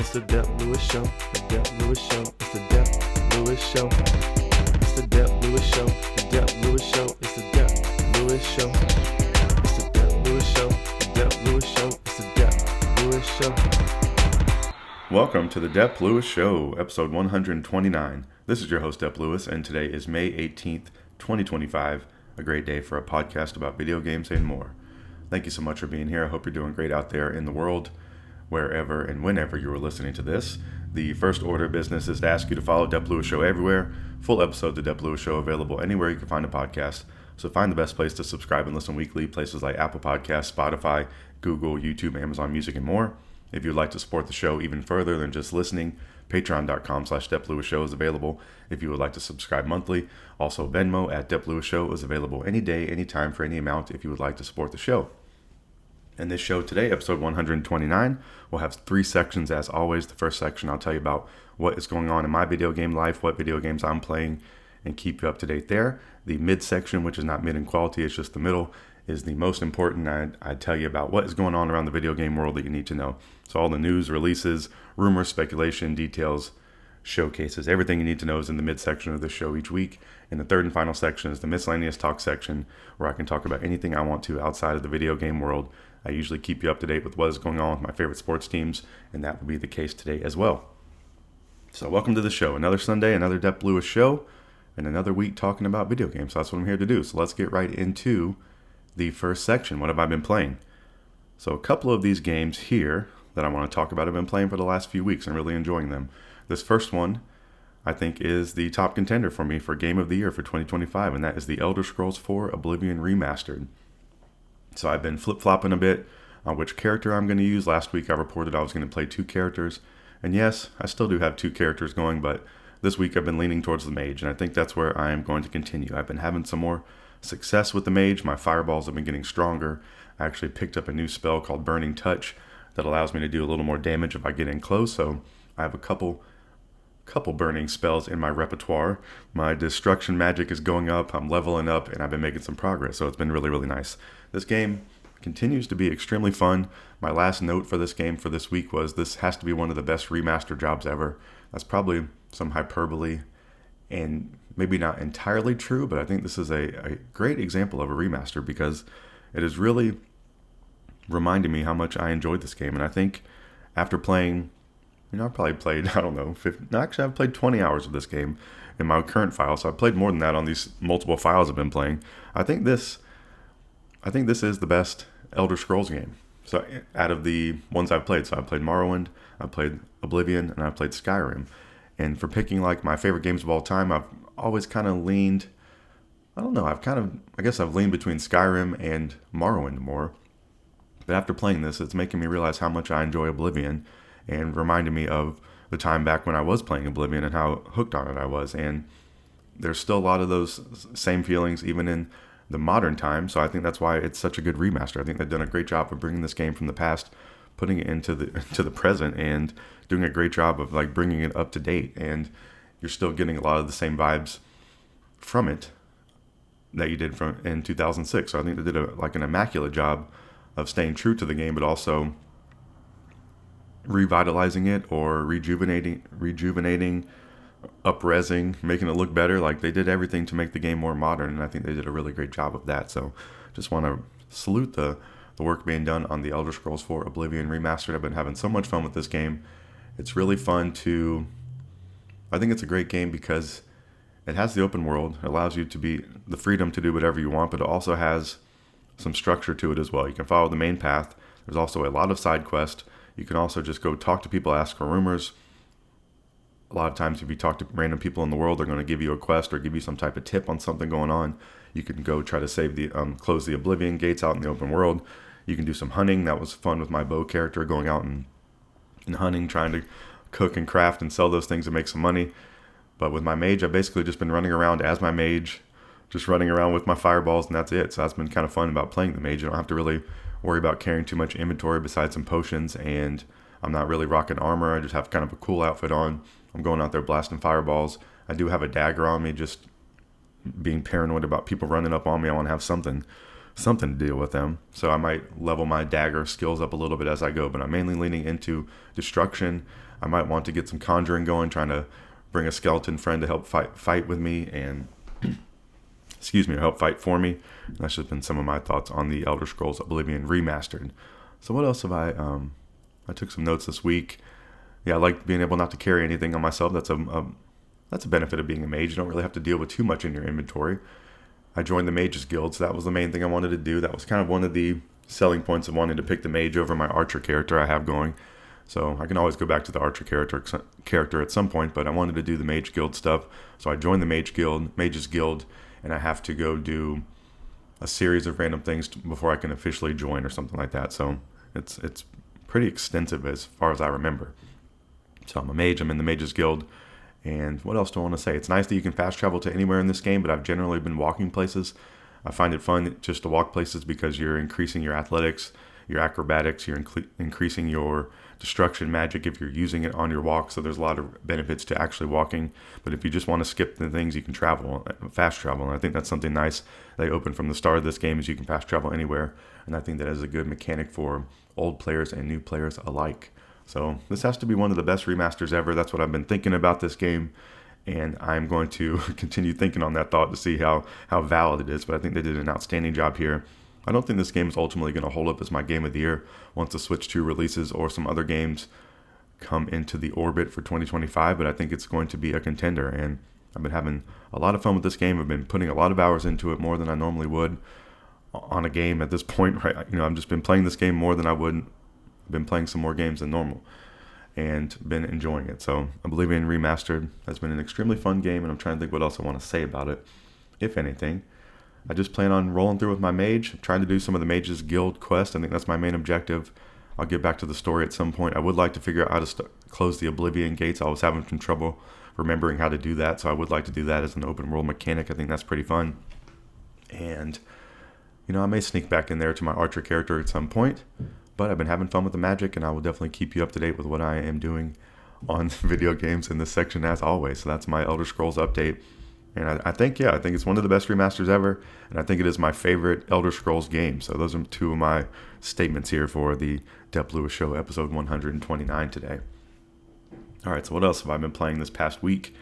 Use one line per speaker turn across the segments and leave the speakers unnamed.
It's the Dep Lewis Show. The Dep Lewis Show. It's the Dep Lewis Show. It's the Dep Lewis Show. The Dep Lewis Show. It's the Dep Lewis Show. It's the Dep Lewis Show. The Dep Lewis Show. It's the Dep Lewis Show.
Welcome to the Dep Lewis Show, episode 129. This is your host, Dep Lewis, and today is May 18th, 2025. A great day for a podcast about video games and more. Thank you so much for being here. I hope you're doing great out there in the world, wherever and whenever you are listening to this. The first order of business is to ask you to follow Dep Lewis Show everywhere. Full episodes of Dep Lewis Show available anywhere you can find a podcast. So find the best place to subscribe and listen weekly, places like Apple Podcasts, Spotify, Google, YouTube, Amazon Music, and more. If you'd like to support the show even further than just listening, patreon.com/Dep Lewis Show is available if you would like to subscribe monthly. Also, Venmo at Dep Lewis Show is available any day, anytime, for any amount if you would like to support the show. In this show today, episode 129, we'll have three sections as always. The first section, I'll tell you about what is going on in my video game life, what video games I'm playing, and keep you up to date there. The mid section, which is not mid in quality, it's just the middle, is the most important. I tell you about what is going on around the video game world that you need to know. So all the news, releases, rumors, speculation, details, showcases, everything you need to know is in the midsection of the show each week. And the third and final section is the Miscellaneous talk section, where I can talk about anything I want to outside of the video game world. I usually keep you up to date with what is going on with my favorite sports teams, and that will be the case today as well. So welcome to the show. Another Sunday, another Dep Lewis show, and another week talking about video games. So that's what I'm here to do. So let's get right into the first section. What have I been playing? So a couple of these games here that I want to talk about I've been playing for the last few weeks and really enjoying them. This first one, I think, is the top contender for me for Game of the Year for 2025, and that is the Elder Scrolls 4 Oblivion Remastered. So I've been flip-flopping a bit on which character I'm going to use. Last week I reported I was going to play two characters, and yes, I still do have two characters going, but this week I've been leaning towards the mage, and I think that's where I am going to continue. I've been having some more success with the mage. My fireballs have been getting stronger. I actually picked up a new spell called Burning Touch that allows me to do a little more damage if I get in close, so I have a couple burning spells in my repertoire. My destruction magic is going up, I'm leveling up, and I've been making some progress, so it's been really, really nice. This game continues to be extremely fun. My last note for this game for this week was this has to be one of the best remaster jobs ever. That's probably some hyperbole and maybe not entirely true, but I think this is a great example of a remaster because it is really reminding me how much I enjoyed this game. And I think after playing, I've probably played, I've played 20 hours of this game in my current file, so I've played more than that on these multiple files I've been playing. I think this is the best Elder Scrolls game. So out of the ones I've played, so I've played Morrowind, I've played Oblivion, and I've played Skyrim. And for picking like my favorite games of all time, I've always kind of leaned, I guess I've leaned between Skyrim and Morrowind more. But after playing this, it's making me realize how much I enjoy Oblivion and reminding me of the time back when I was playing Oblivion and how hooked on it I was. And there's still a lot of those same feelings even in the modern time. So I think that's why it's such a good remaster. I think they've done a great job of bringing this game from the past, putting it into the present, and doing a great job of like bringing it up to date. And you're still getting a lot of the same vibes from it that you did from in 2006. So I think they did an immaculate job of staying true to the game, but also revitalizing it or rejuvenating, up-resing, making it look better. Like they did everything to make the game more modern, and I think they did a really great job of that. So just want to salute the work being done on the Elder Scrolls 4 Oblivion Remastered. I've been having so much fun with this game. It's really fun I think it's a great game because it has the open world. It allows you the freedom to do whatever you want, but it also has some structure to it as well. You can follow the main path. There's also a lot of side quests. You can also just go talk to people, ask for rumors. A lot of times if you talk to random people in the world, they're going to give you a quest or give you some type of tip on something going on. You can go try to close the Oblivion gates out in the open world. You can do some hunting. That was fun with my bow character, going out and hunting, trying to cook and craft and sell those things and make some money. But with my mage, I've basically just been running around as my mage, just running around with my fireballs, and that's it. So that's been kind of fun about playing the mage. You don't have to really worry about carrying too much inventory besides some potions, and I'm not really rocking armor. I just have kind of a cool outfit on. I'm going out there blasting fireballs. I do have a dagger on me, just being paranoid about people running up on me. I want to have something something to deal with them. So I might level my dagger skills up a little bit as I go, but I'm mainly leaning into destruction. I might want to get some conjuring going, trying to bring a skeleton friend to help fight with me and or help fight for me. And that's just been some of my thoughts on the Elder Scrolls Oblivion Remastered. So what else have I took some notes this week. Yeah, I like being able not to carry anything on myself. That's a benefit of being a mage. You don't really have to deal with too much in your inventory. I joined the Mages Guild, so that was the main thing I wanted to do. That was kind of one of the selling points of wanting to pick the mage over my archer character I have going. So I can always go back to the archer character at some point, but I wanted to do the Mage Guild stuff. So I joined the Mages Guild, and I have to go do a series of random things before I can officially join or something like that. So it's pretty extensive as far as I remember. So I'm a mage, I'm in the Mages Guild, and what else do I want to say? It's nice that you can fast travel to anywhere in this game, but I've generally been walking places. I find it fun just to walk places because you're increasing your athletics, your acrobatics, you're increasing your destruction magic if you're using it on your walk, so there's a lot of benefits to actually walking. But if you just want to skip the things, you can fast travel, and I think that's something nice they opened from the start of this game is you can fast travel anywhere, and I think that is a good mechanic for old players and new players alike. So this has to be one of the best remasters ever. That's what I've been thinking about this game, and I'm going to continue thinking on that thought to see how valid it is, but I think they did an outstanding job here. I don't think this game is ultimately going to hold up as my game of the year once the Switch 2 releases or some other games come into the orbit for 2025, but I think it's going to be a contender, and I've been having a lot of fun with this game. I've been putting a lot of hours into it, more than I normally would on a game at this point, right? I've just been playing this game more than I would. I've been playing some more games than normal and been enjoying it. So Oblivion Remastered has been an extremely fun game, and I'm trying to think what else I want to say about it, if anything. I just plan on rolling through with my mage, trying to do some of the Mages Guild quest. I think that's my main objective. I'll get back to the story at some point. I would like to figure out how to close the Oblivion gates. I was having some trouble remembering how to do that, so I would like to do that as an open world mechanic. I think that's pretty fun. And, I may sneak back in there to my archer character at some point, but I've been having fun with the magic, and I will definitely keep you up to date with what I am doing on video games in this section as always. So that's my Elder Scrolls update. And I think it's one of the best remasters ever, and I think it is my favorite Elder Scrolls game. So those are two of my statements here for the Dep Lewis Show, episode 129 today. All right, so what else have I been playing this past week?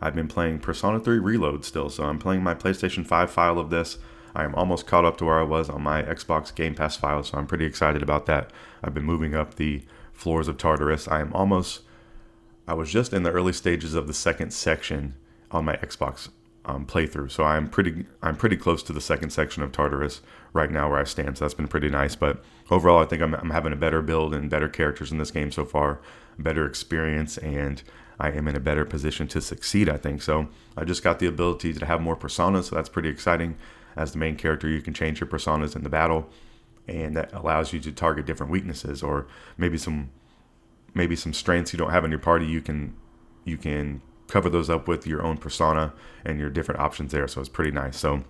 I've been playing Persona 3 Reload still, so I'm playing my PlayStation 5 file of this. I am almost caught up to where I was on my Xbox Game Pass file, so I'm pretty excited about that. I've been moving up the floors of Tartarus. I was just in the early stages of the second section on my Xbox playthrough, so I'm pretty close to the second section of Tartarus right now where I stand, so that's been pretty nice. But overall, I think I'm having a better build and better characters in this game so far, better experience, and I am in a better position to succeed, I think. So I just got the ability to have more personas, so that's pretty exciting. As the main character, you can change your personas in the battle, and that allows you to target different weaknesses or maybe some strengths you don't have in your party. You can cover those up with your own persona and your different options there, so it's pretty nice. So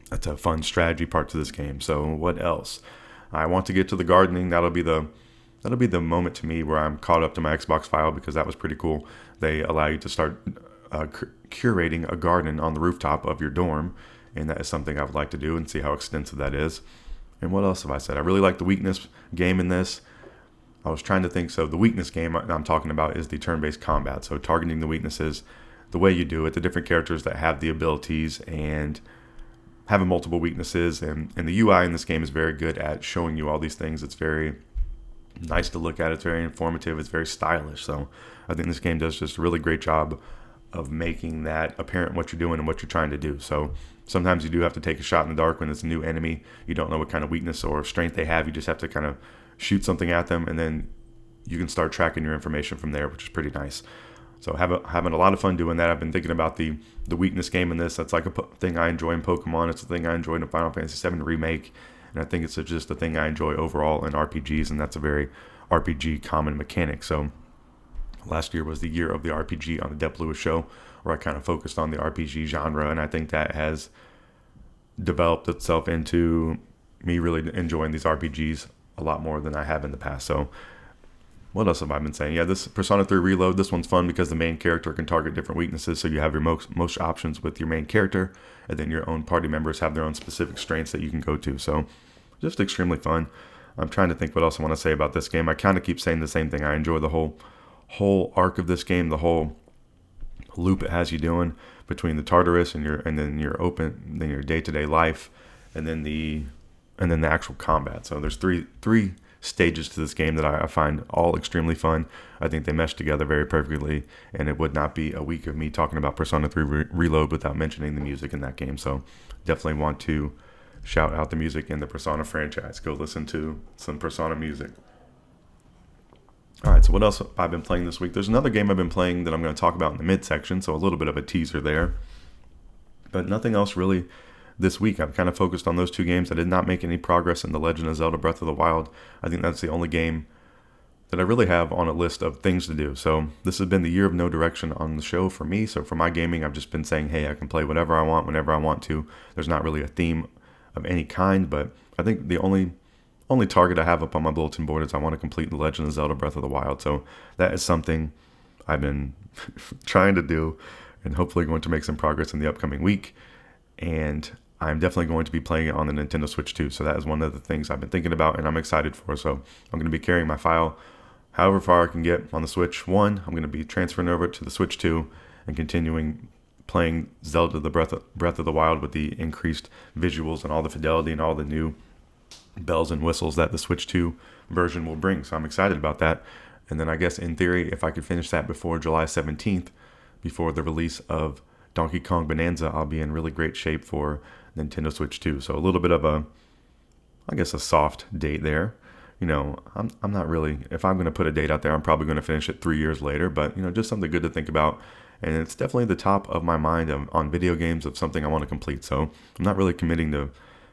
that's a fun strategy part to this game. So what else? I want to get to the gardening. That'll be the moment to me where I'm caught up to my Xbox file, because that was pretty cool. They allow you to start curating a garden on the rooftop of your dorm, and that is something I would like to do and see how extensive that is. And what else have I said? I really like the weakness game in this. I was trying to think. So the weakness game I'm talking about is the turn-based combat. So targeting the weaknesses, the way you do it, the different characters that have the abilities and having multiple weaknesses. And the UI in this game is very good at showing you all these things. It's very nice to look at. It's very informative. It's very stylish. So I think this game does just a really great job of making that apparent what you're doing and what you're trying to do. So sometimes you do have to take a shot in the dark when it's a new enemy. You don't know what kind of weakness or strength they have. You just have to kind of shoot something at them, and then you can start tracking your information from there, which is pretty nice. So having a lot of fun doing that. I've been thinking about the weakness game in this. That's like a thing I enjoy in Pokemon. It's a thing I enjoy in Final Fantasy VII Remake, and I think it's just a thing I enjoy overall in RPGs, and that's a very RPG common mechanic. So last year was the year of the RPG on the Dep Lewis Show, where I kind of focused on the RPG genre, and I think that has developed itself into me really enjoying these RPGs a lot more than I have in the past. So What else have I been saying? Yeah, this Persona 3 Reload, this one's fun because the main character can target different weaknesses, so you have your most options with your main character, and then your own party members have their own specific strengths that you can go to. So just extremely fun. I'm trying to think what else I want to say about this game. I kind of keep saying the same thing. I enjoy the whole arc of this game, the whole loop it has you doing between the Tartarus and your day-to-day life, and then the actual combat. So there's three stages to this game that I find all extremely fun. I think they mesh together very perfectly, and it would not be a week of me talking about Persona 3 Reload without mentioning the music in that game. So definitely want to shout out the music in the Persona franchise. Go listen to some Persona music. All right, so what else have I been playing this week? There's another game I've been playing that I'm going to talk about in the midsection, so a little bit of a teaser there. But nothing else really this week. I've kind of focused on those two games. I did not make any progress in The Legend of Zelda Breath of the Wild. I think that's the only game that I really have on a list of things to do. So this has been the year of no direction on the show for me. So for my gaming, I've just been saying, hey, I can play whatever I want, whenever I want to. There's not really a theme of any kind, but I think the only target I have up on my bulletin board is I want to complete The Legend of Zelda Breath of the Wild. So that is something I've been trying to do, and hopefully going to make some progress in the upcoming week. And I'm definitely going to be playing it on the Nintendo Switch too. So that is one of the things I've been thinking about and I'm excited for. So I'm going to be carrying my file however far I can get on the Switch 1. I'm going to be transferring over to the Switch 2 and continuing playing Zelda the Breath of the Wild with the increased visuals and all the fidelity and all the new bells and whistles that the Switch 2 version will bring. So I'm excited about that. And then I guess in theory, if I could finish that before July 17th, before the release of Donkey Kong Bonanza, I'll be in really great shape for Nintendo Switch 2. So a little bit of a soft date there. You know, I'm not really, if I'm going to put a date out there, I'm probably going to finish it 3 years later, but you know, just something good to think about. And it's definitely the top of my mind on video games of something I want to complete. So I'm not really committing to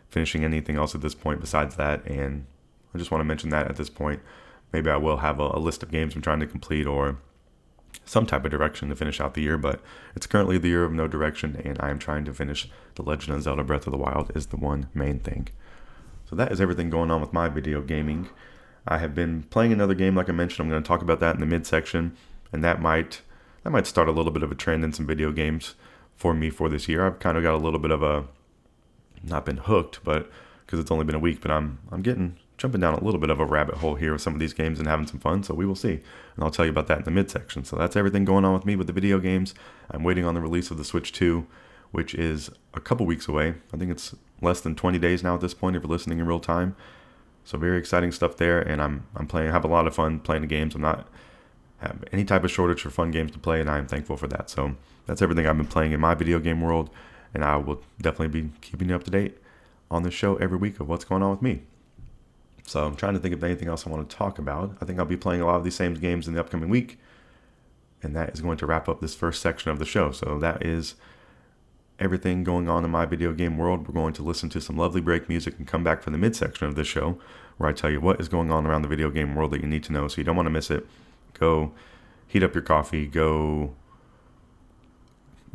finishing anything else at this point besides that. And I just want to mention that at this point. Maybe I will have a list of games I'm trying to complete or some type of direction to finish out the year, but it's currently the year of no direction, and I am trying to finish The Legend of Zelda Breath of the Wild is the one main thing. So that is everything going on with my video gaming. I have been playing another game, like I mentioned. I'm going to talk about that in the midsection, and that might start a little bit of a trend in some video games for me for this year. I've kind of got a little bit of not been hooked, but because it's only been a week, but I'm jumping down a little bit of a rabbit hole here with some of these games and having some fun, so we will see. And I'll tell you about that in the midsection. So that's everything going on with me with the video games. I'm waiting on the release of the Switch 2, which is a couple weeks away. I think it's less than 20 days now at this point if you're listening in real time. So very exciting stuff there, and I'm playing, have a lot of fun playing the games. I'm not have any type of shortage for fun games to play, and I am thankful for that. So that's everything I've been playing in my video game world, and I will definitely be keeping you up to date on this show every week of what's going on with me. So I'm trying to think of anything else I want to talk about. I think I'll be playing a lot of these same games in the upcoming week, and that is going to wrap up this first section of the show. So that is everything going on in my video game world. We're going to listen to some lovely break music and come back for the midsection of this show, where I tell you what is going on around the video game world that you need to know, so you don't want to miss it. Go heat up your coffee, go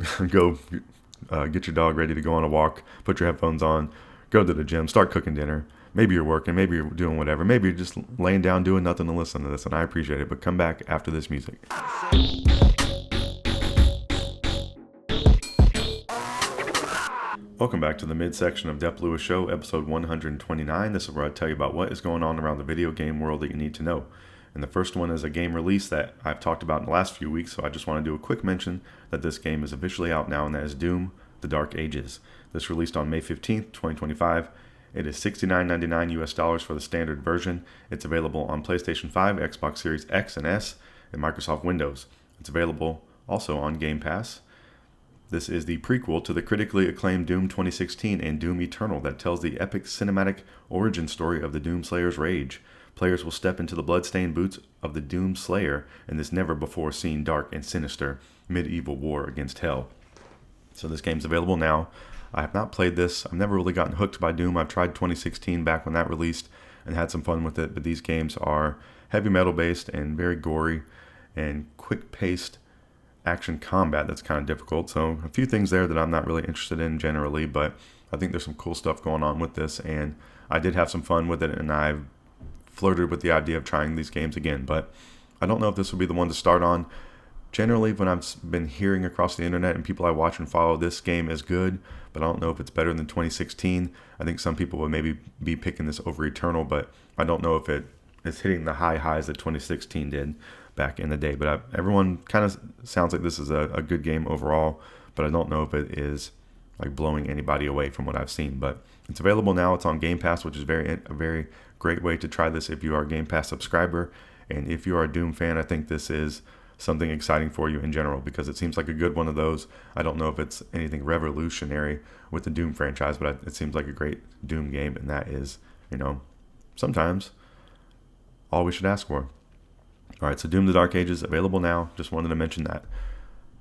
get your dog ready to go on a walk, put your headphones on, go to the gym, start cooking dinner. Maybe you're working, maybe you're doing whatever, maybe you're just laying down doing nothing to listen to this, and I appreciate it. But come back after this music. Welcome back to the midsection of Dep Lewis Show, episode 129. This is where I tell you about what is going on around the video game world that you need to know. And the first one is a game release that I've talked about in the last few weeks, so I just want to do a quick mention that this game is officially out now, and that is Doom: The Dark Ages. This released on May 15th, 2025. It is $69.99 US for the standard version. It's available on PlayStation 5, Xbox Series X and S, and Microsoft Windows. It's available also on Game Pass. This is the prequel to the critically acclaimed Doom 2016 and Doom Eternal that tells the epic cinematic origin story of the Doomslayer's rage. Players will step into the bloodstained boots of the Doom Slayer in this never-before-seen dark and sinister medieval war against hell. So this game's available now. I have not played this. I've never really gotten hooked by Doom. I've tried 2016 back when that released and had some fun with it, but these games are heavy metal based and very gory and quick-paced action combat that's kind of difficult. So a few things there that I'm not really interested in generally, but I think there's some cool stuff going on with this, and I did have some fun with it, and I've flirted with the idea of trying these games again, but I don't know if this would be the one to start on. Generally, when I've been hearing across the internet and people I watch and follow, this game is good, but I don't know if it's better than 2016. I think some people would maybe be picking this over Eternal, but I don't know if it is hitting the high highs that 2016 did back in the day. But everyone kind of sounds like this is a good game overall, but I don't know if it is like blowing anybody away from what I've seen. But it's available now. It's on Game Pass, which is a very great way to try this if you are a Game Pass subscriber. And if you are a Doom fan, I think this is something exciting for you in general, because it seems like a good one of those. I don't know if it's anything revolutionary with the Doom franchise, but it seems like a great Doom game, and that is, sometimes all we should ask for. All right, so Doom: The Dark Ages available now. Just wanted to mention that.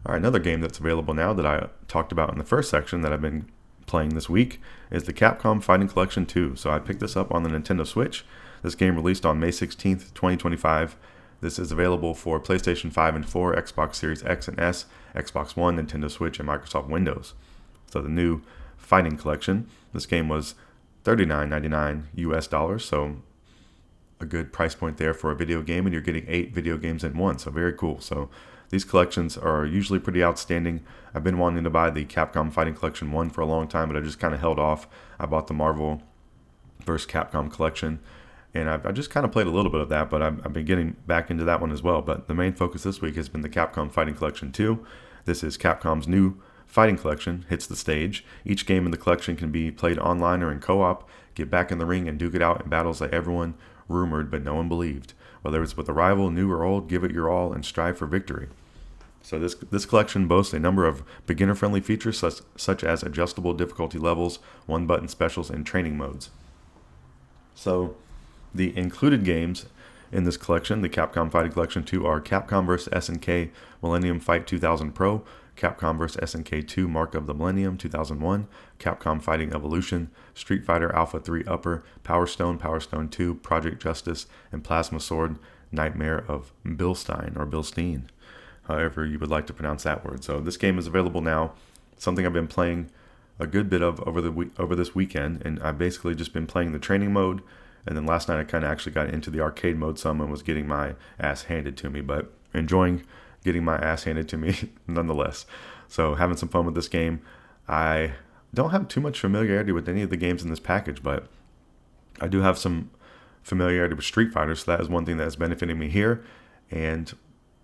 All right, another game that's available now that I talked about in the first section that I've been playing this week is the Capcom Fighting Collection 2. So I picked this up on the Nintendo Switch. This game released on May 16th, 2025. This is available for PlayStation 5 and 4, Xbox Series X and S, Xbox One, Nintendo Switch, and Microsoft Windows. So the new Fighting Collection. This game was $39.99 US, so a good price point there for a video game, and you're getting 8 video games in one, so very cool. So these collections are usually pretty outstanding. I've been wanting to buy the Capcom Fighting Collection 1 for a long time, but I just kind of held off. I bought the Marvel vs. Capcom collection, and I just kind of played a little bit of that, but I've been getting back into that one as well. But the main focus this week has been the Capcom Fighting Collection 2. This is Capcom's new Fighting Collection, hits the stage. Each game in the collection can be played online or in co-op. Get back in the ring and duke it out in battles that everyone rumored but no one believed. Whether it's with a rival, new or old, give it your all and strive for victory. So this collection boasts a number of beginner-friendly features such as adjustable difficulty levels, one-button specials, and training modes. So the included games in this collection, the Capcom Fighting Collection 2, are Capcom vs. SNK Millennium Fight 2000 Pro, Capcom vs. SNK 2 Mark of the Millennium 2001, Capcom Fighting Evolution, Street Fighter Alpha 3 Upper, Power Stone, Power Stone 2, Project Justice, and Plasma Sword Nightmare of Bilstein, or Bilstein, however you would like to pronounce that word. So this game is available now, something I've been playing a good bit of over this weekend, and I've basically just been playing the training mode, and then last night I kind of actually got into the arcade mode some and was getting my ass handed to me, but enjoying getting my ass handed to me nonetheless. So having some fun with this game. I don't have too much familiarity with any of the games in this package, but I do have some familiarity with Street Fighter, so that is one thing that has benefited me here. And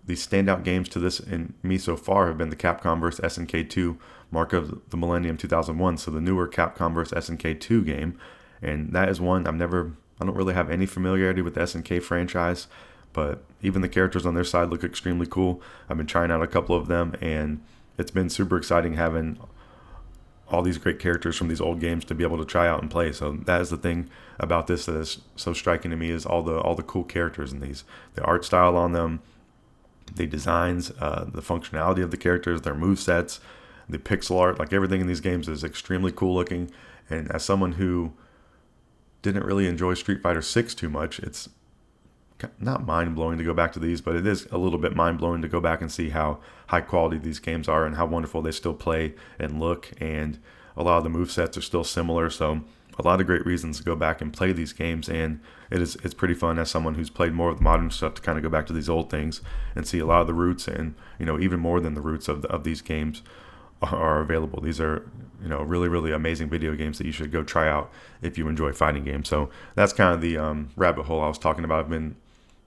the standout games to this in me so far have been the Capcom vs. SNK 2 Mark of the Millennium 2001, so the newer Capcom vs. SNK 2 game. And that is one I don't really have any familiarity with the SNK franchise, but even the characters on their side look extremely cool. I've been trying out a couple of them, and it's been super exciting having all these great characters from these old games to be able to try out and play. So that is the thing about this that is so striking to me, is all the cool characters in these. The art style on them, the designs, the functionality of the characters, their movesets, the pixel art, like everything in these games is extremely cool looking. And as someone who didn't really enjoy Street Fighter 6 too much, it's not mind-blowing to go back to these, but it is a little bit mind-blowing to go back and see how high quality these games are and how wonderful they still play and look, and a lot of the movesets are still similar. So a lot of great reasons to go back and play these games, and it's pretty fun as someone who's played more of the modern stuff to kind of go back to these old things and see a lot of the roots, and even more than the roots of these games are available. These are really, really amazing video games that you should go try out if you enjoy fighting games. So that's kind of the rabbit hole I was talking about.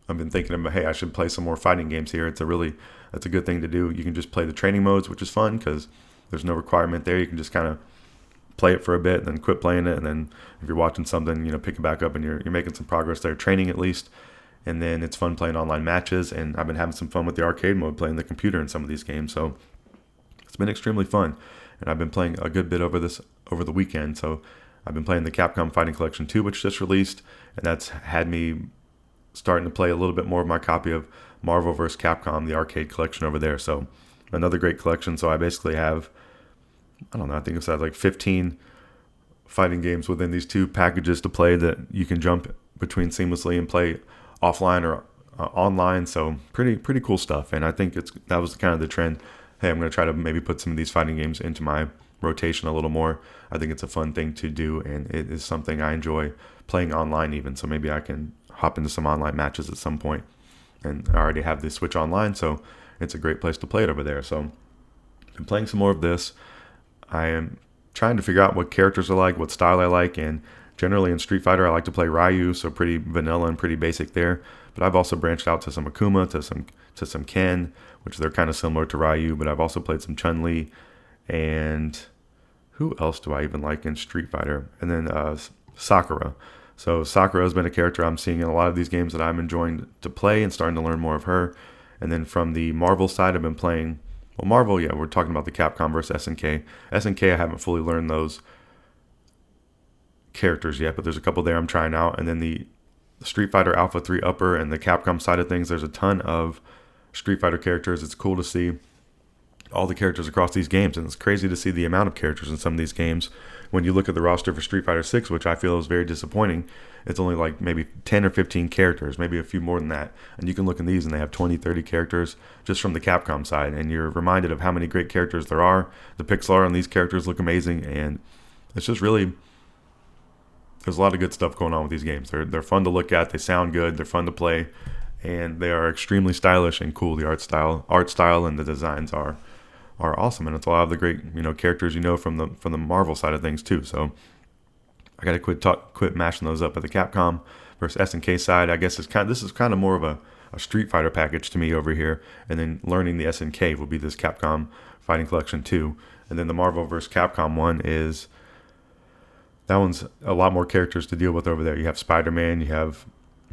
I've been thinking about, hey, I should play some more fighting games here. That's a good thing to do. You can just play the training modes, which is fun because there's no requirement there. You can just kind of play it for a bit and then quit playing it, and then if you're watching something, pick it back up and you're making some progress there, training at least. And then it's fun playing online matches, and I've been having some fun with the arcade mode, playing the computer in some of these games. So it's been extremely fun, and I've been playing a good bit over the weekend. So I've been playing the Capcom Fighting Collection 2, which just released, and that's had me starting to play a little bit more of my copy of Marvel vs. Capcom, the arcade collection over there. So another great collection. So I basically have, I think it's like 15 fighting games within these two packages to play that you can jump between seamlessly and play offline or online. So pretty cool stuff. And I think that was kind of the trend. Hey, I'm going to try to maybe put some of these fighting games into my rotation a little more. I think it's a fun thing to do, and it is something I enjoy playing online even. So maybe I can hop into some online matches at some point. and I already have the Switch Online, so it's a great place to play it over there. So I've been playing some more of this. I am trying to figure out what characters I like, what style I like, and generally in Street Fighter I like to play Ryu, so pretty vanilla and pretty basic there. But I've also branched out to some Akuma, to some Ken, which they're kind of similar to Ryu, but I've also played some Chun-Li, and who else do I even like in Street Fighter? And then Sakura. So Sakura has been a character I'm seeing in a lot of these games that I'm enjoying to play and starting to learn more of her. And then from the Marvel side, I've been playing, well, Marvel, yeah, we're talking about the Capcom versus SNK. SNK, I haven't fully learned those characters yet, but there's a couple there I'm trying out. And then the Street Fighter Alpha 3 Upper and the Capcom side of things, there's a ton of Street Fighter characters. It's cool to see all the characters across these games, and it's crazy to see the amount of characters in some of these games. When you look at the roster for Street Fighter 6, which I feel is very disappointing, it's only like maybe 10 or 15 characters, maybe a few more than that. And you can look in these and they have 20, 30 characters just from the Capcom side, and you're reminded of how many great characters there are. The pixel art on these characters look amazing, and it's just really, there's a lot of good stuff going on with these games. They're fun to look at, they sound good, they're fun to play, and they are extremely stylish and cool. The art style and the designs are awesome, and it's a lot of the great characters from the Marvel side of things too. So I gotta quit mashing those up at the Capcom versus SNK side. I guess this is kind of more of a Street Fighter package to me over here, and then learning the SNK will be this Capcom Fighting Collection 2, and then the Marvel versus Capcom one is, that one's a lot more characters to deal with over there. You have Spider-Man, I'm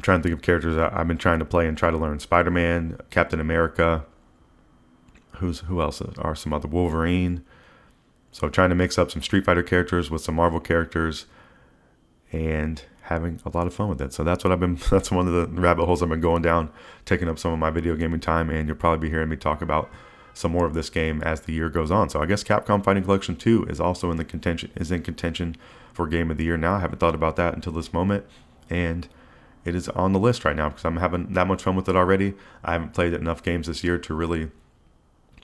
trying to think of characters I've been trying to play and try to learn. Spider-Man, Captain America, who else are some other, Wolverine. So trying to mix up some Street Fighter characters with some Marvel characters and having a lot of fun with it. So that's one of the rabbit holes I've been going down, taking up some of my video gaming time, and you'll probably be hearing me talk about some more of this game as the year goes on. So I guess Capcom Fighting Collection 2 is also in contention for Game of the Year now. I haven't thought about that until this moment, and it is on the list right now because I'm having that much fun with it already. I haven't played enough games this year to really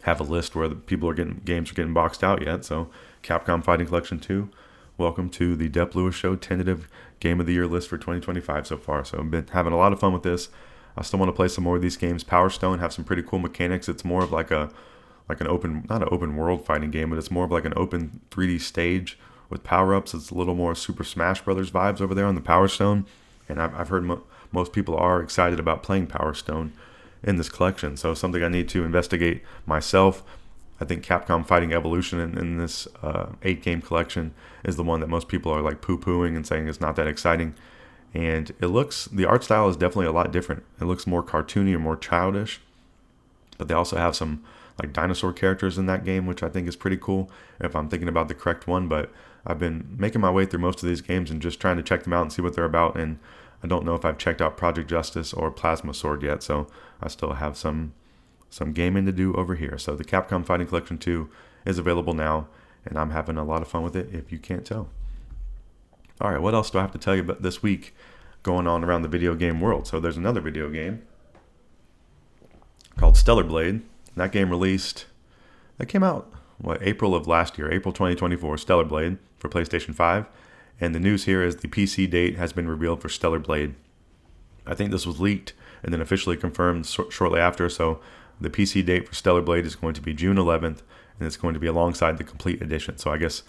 have a list where games are getting boxed out yet. So Capcom Fighting Collection 2, welcome to the Dep Lewis Show tentative Game of the Year list for 2025 so far. So I've been having a lot of fun with this. I still want to play some more of these games. Power Stone have some pretty cool mechanics. It's more of like an open, not an open world fighting game, but it's more of like an open 3D stage with power-ups. It's a little more Super Smash Brothers vibes over there on the Power Stone. And I've heard most people are excited about playing Power Stone in this collection. So something I need to investigate myself. I think Capcom Fighting Evolution in this 8-game collection is the one that most people are like poo-pooing and saying it's not that exciting. And the art style is definitely a lot different. It looks more cartoony or more childish. But they also have some like dinosaur characters in that game, which I think is pretty cool if I'm thinking about the correct one. But I've been making my way through most of these games and just trying to check them out and see what they're about. And I don't know if I've checked out Project Justice or Plasma Sword yet, so I still have some gaming to do over here. So the Capcom Fighting Collection 2 is available now, and I'm having a lot of fun with it, if you can't tell. All right, what else do I have to tell you about this week going on around the video game world? So there's another video game called Stellar Blade. That game came out, April of last year, April 2024, Stellar Blade for PlayStation 5. And the news here is the PC date has been revealed for Stellar Blade. I think this was leaked and then officially confirmed shortly after. So the PC date for Stellar Blade is going to be June 11th, and it's going to be alongside the Complete Edition. So I guess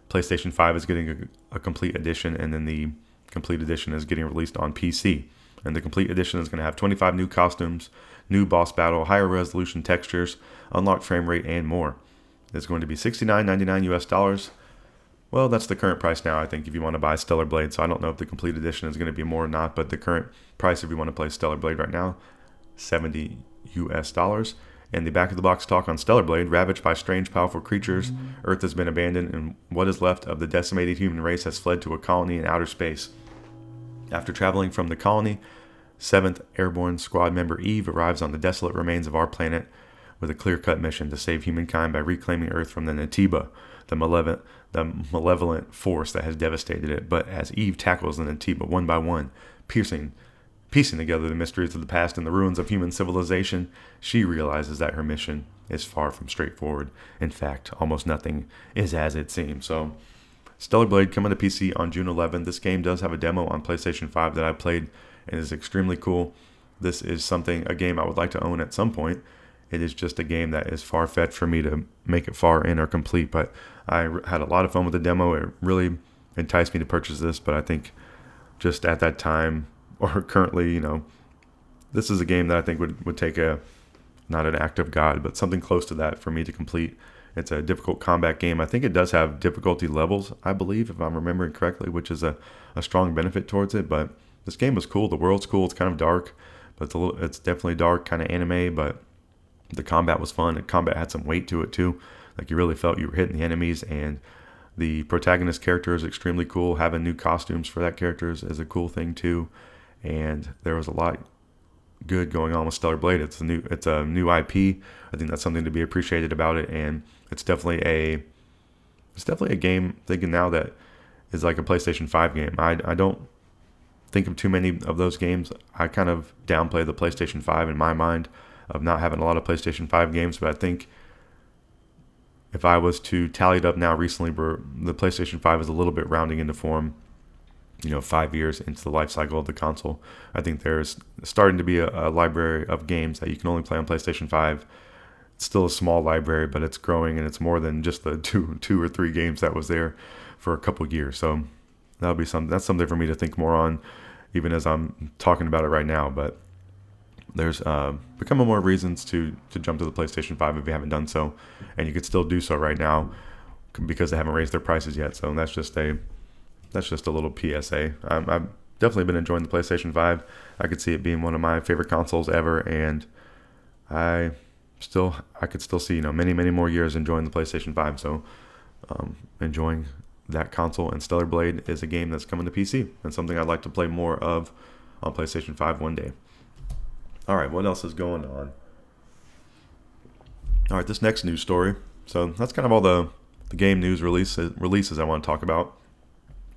PlayStation 5 is getting a Complete Edition, and then the Complete Edition is getting released on PC. And the Complete Edition is going to have 25 new costumes, new boss battle, higher resolution textures, unlocked frame rate, and more. It's going to be $69.99 US. Well, that's the current price now, I think, if you want to buy Stellar Blade. So I don't know if the Complete Edition is going to be more or not, but the current price if you want to play Stellar Blade right now, $70 US. And the back of the box talk on Stellar Blade: ravaged by strange, powerful creatures, Earth has been abandoned, and what is left of the decimated human race has fled to a colony in outer space. After traveling from the colony, 7th Airborne Squad member Eve arrives on the desolate remains of our planet with a clear-cut mission to save humankind by reclaiming Earth from the Natiba, the malevolent force that has devastated it. But as Eve tackles the Natiba one by one, piecing together the mysteries of the past and the ruins of human civilization, she realizes that her mission is far from straightforward. In fact, almost nothing is as it seems. So, Stellar Blade coming to PC on June 11th. This game does have a demo on PlayStation 5 that I played and is extremely cool. this is a game I would like to own at some point. It is just a game that is far-fetched for me to make it far in or complete, but I had a lot of fun with the demo. It really enticed me to purchase this, but I think just at that time, or currently, this is a game that I think would take not an act of God, but something close to that for me to complete. It's a difficult combat game. I think it does have difficulty levels, I believe, if I'm remembering correctly, which is a strong benefit towards it. But this game was cool. The world's cool. It's kind of dark, but it's definitely dark, kind of anime, but the combat was fun. The combat had some weight to it too. Like you really felt you were hitting the enemies, and the protagonist character is extremely cool. Having new costumes for that character is a cool thing too. And there was a lot good going on with Stellar Blade. It's a new IP. I think that's something to be appreciated about it, and it's definitely a game thinking now that is like a PlayStation 5 game. I don't think of too many of those games. I kind of downplay the PlayStation 5 in my mind of not having a lot of PlayStation 5 games, but I think if I was to tally it up now recently, where the PlayStation 5 is a little bit rounding into form, 5 years into the life cycle of the console, I think there's starting to be a library of games that you can only play on PlayStation 5. It's still a small library, but it's growing, and it's more than just the two or three games that was there for a couple of years. So that's something for me to think more on, even as I'm talking about it right now. But there's becoming more reasons to jump to the PlayStation 5 if you haven't done so, and you could still do so right now because they haven't raised their prices yet. So that's just a little PSA. I've definitely been enjoying the PlayStation 5. I could see it being one of my favorite consoles ever, and I could still see many more years enjoying the PlayStation 5. So enjoying that console, and Stellar Blade is a game that's coming to PC and something I'd like to play more of on PlayStation 5 one day. All right, what else is going on? All right, this next news story. So that's kind of all the game news releases I want to talk about.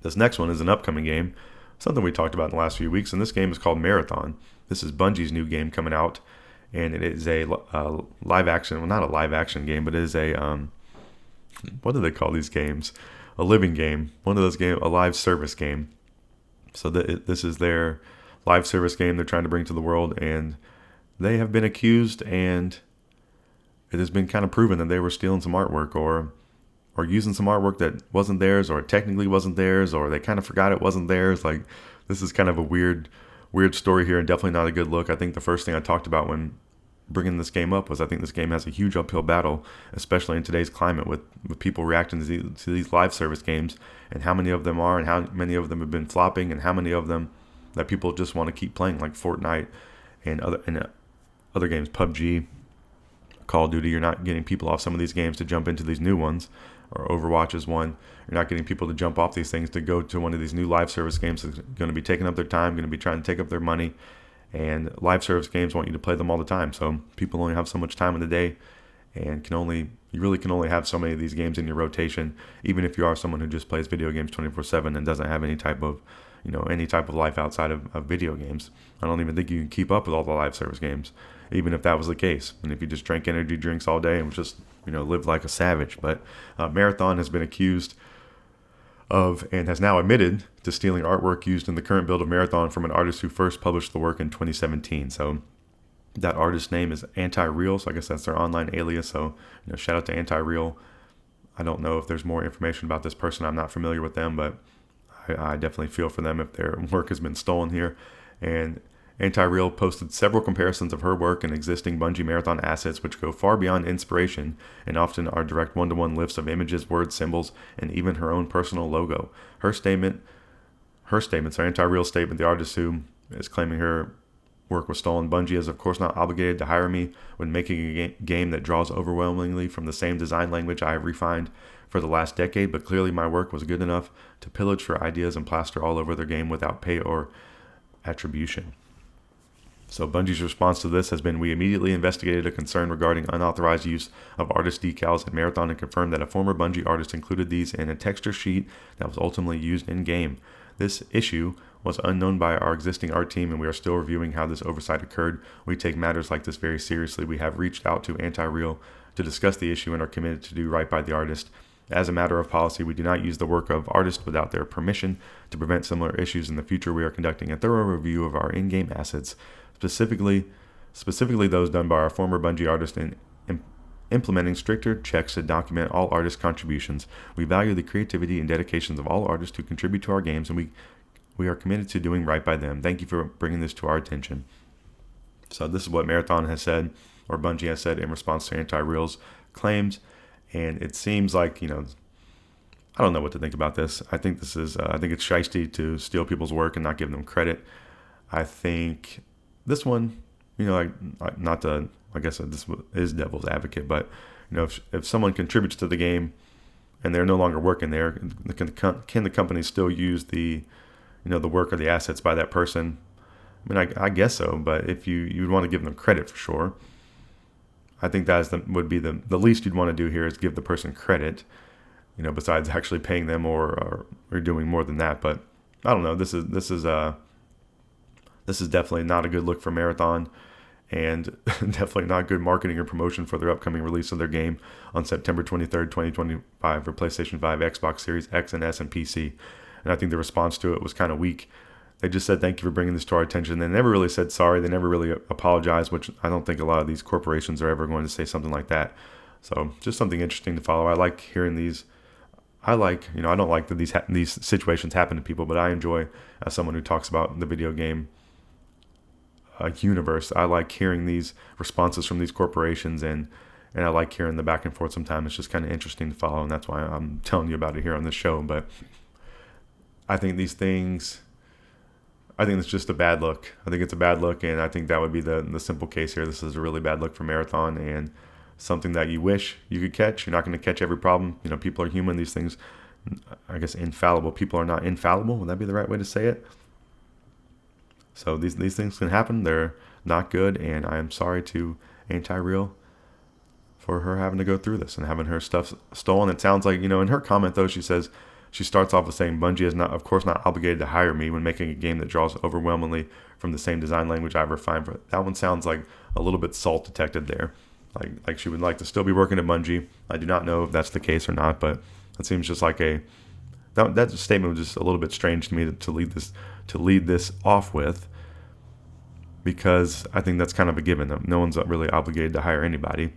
This next one is an upcoming game, something we talked about in the last few weeks, and this game is called Marathon. This is Bungie's new game coming out, and it is a live action, well, not a live action game, but it is a, what do they call these games? A living game, one of those games, a live service game. So this is their live service game they're trying to bring to the world, and they have been accused, and it has been kind of proven that they were stealing some artwork or using some artwork that wasn't theirs, or technically wasn't theirs, or they kind of forgot it wasn't theirs. Like, this is kind of a weird story here, and definitely not a good look. I think the first thing I talked about when bringing this game up was I think this game has a huge uphill battle, especially in today's climate with people reacting to these live service games, and how many of them are, and how many of them have been flopping, and how many of them that people just want to keep playing, like Fortnite and other games, PUBG, Call of Duty. You're not getting people off some of these games to jump into these new ones, or Overwatch is one. You're not getting people to jump off these things to go to one of these new live service games that's going to be taking up their time, going to be trying to take up their money. And live service games want you to play them all the time. So people only have so much time in the day, and you really can only have so many of these games in your rotation, even if you are someone who just plays video games 24/7 and doesn't have any type of life outside of video games. I don't even think you can keep up with all the live service games, even if that was the case. And if you just drank energy drinks all day and just lived like a savage. But Marathon has been accused of, and has now admitted to, stealing artwork used in the current build of Marathon from an artist who first published the work in 2017. So that artist's name is Anti-Real, so I guess that's their online alias. So shout out to Anti-Real. I don't know if there's more information about this person. I'm not familiar with them, but I definitely feel for them if their work has been stolen here. And Anti-Real posted several comparisons of her work and existing Bungie Marathon assets, which go far beyond inspiration and often are direct one-to-one lifts of images, words, symbols, and even her own personal logo. Anti-Real's statement, the artist who is claiming her work was stolen: Bungie is of course not obligated to hire me when making a game that draws overwhelmingly from the same design language I have refined for the last decade, but clearly my work was good enough to pillage for ideas and plaster all over their game without pay or attribution. So Bungie's response to this has been: we immediately investigated a concern regarding unauthorized use of artist decals in Marathon and confirmed that a former Bungie artist included these in a texture sheet that was ultimately used in-game. This issue was unknown by our existing art team, and we are still reviewing how this oversight occurred. We take matters like this very seriously. We have reached out to Anti-Real to discuss the issue and are committed to do right by the artist. As a matter of policy, we do not use the work of artists without their permission. To prevent similar issues in the future, we are conducting a thorough review of our in-game assets specifically those done by our former Bungie artist in implementing stricter checks to document all artist contributions. We value the creativity and dedications of all artists who contribute to our games, and we are committed to doing right by them. Thank you for bringing this to our attention. So this is what Marathon has said, or Bungie has said, in response to Anti-Real's claims, and it seems like, I don't know what to think about this. I think it's shiesty to steal people's work and not give them credit. I think this one, not to, I guess this is devil's advocate, but if someone contributes to the game and they're no longer working there, can the company still use the work or the assets by that person? I mean, I guess so, but if you'd want to give them credit for sure. I think would be the least you'd want to do here is give the person credit, besides actually paying them or doing more than that. But I don't know. This is definitely not a good look for Marathon, and definitely not good marketing or promotion for their upcoming release of their game on September 23rd, 2025 for PlayStation 5, Xbox Series X and S, and PC. And I think the response to it was kind of weak. They just said, thank you for bringing this to our attention. They never really said sorry. They never really apologized, which I don't think a lot of these corporations are ever going to say something like that. So just something interesting to follow. I like hearing these. I don't like that these situations happen to people, but I enjoy, as someone who talks about the video game universe, I like hearing these responses from these corporations, and I like hearing the back and forth sometimes. It's just kind of interesting to follow, and that's why I'm telling you about it here on this show. But I think it's just a bad look. I think it's a bad look, and I think that would be the simple case here. This is a really bad look for Marathon, and something that you wish you could catch. You're not going to catch every problem. People are human. These things, I guess, infallible. People are not infallible. Would that be the right way to say it? So these things can happen. They're not good, and I am sorry to Anti-Real for her having to go through this and having her stuff stolen. It sounds like, in her comment, though, she starts off with saying, Bungie is not, of course, not obligated to hire me when making a game that draws overwhelmingly from the same design language I've refined for it. That one sounds like a little bit salt detected there. Like she would like to still be working at Bungie. I do not know if that's the case or not, but it seems just like that statement was just a little bit strange to me to lead this off with, because I think that's kind of a given. No one's really obligated to hire anybody.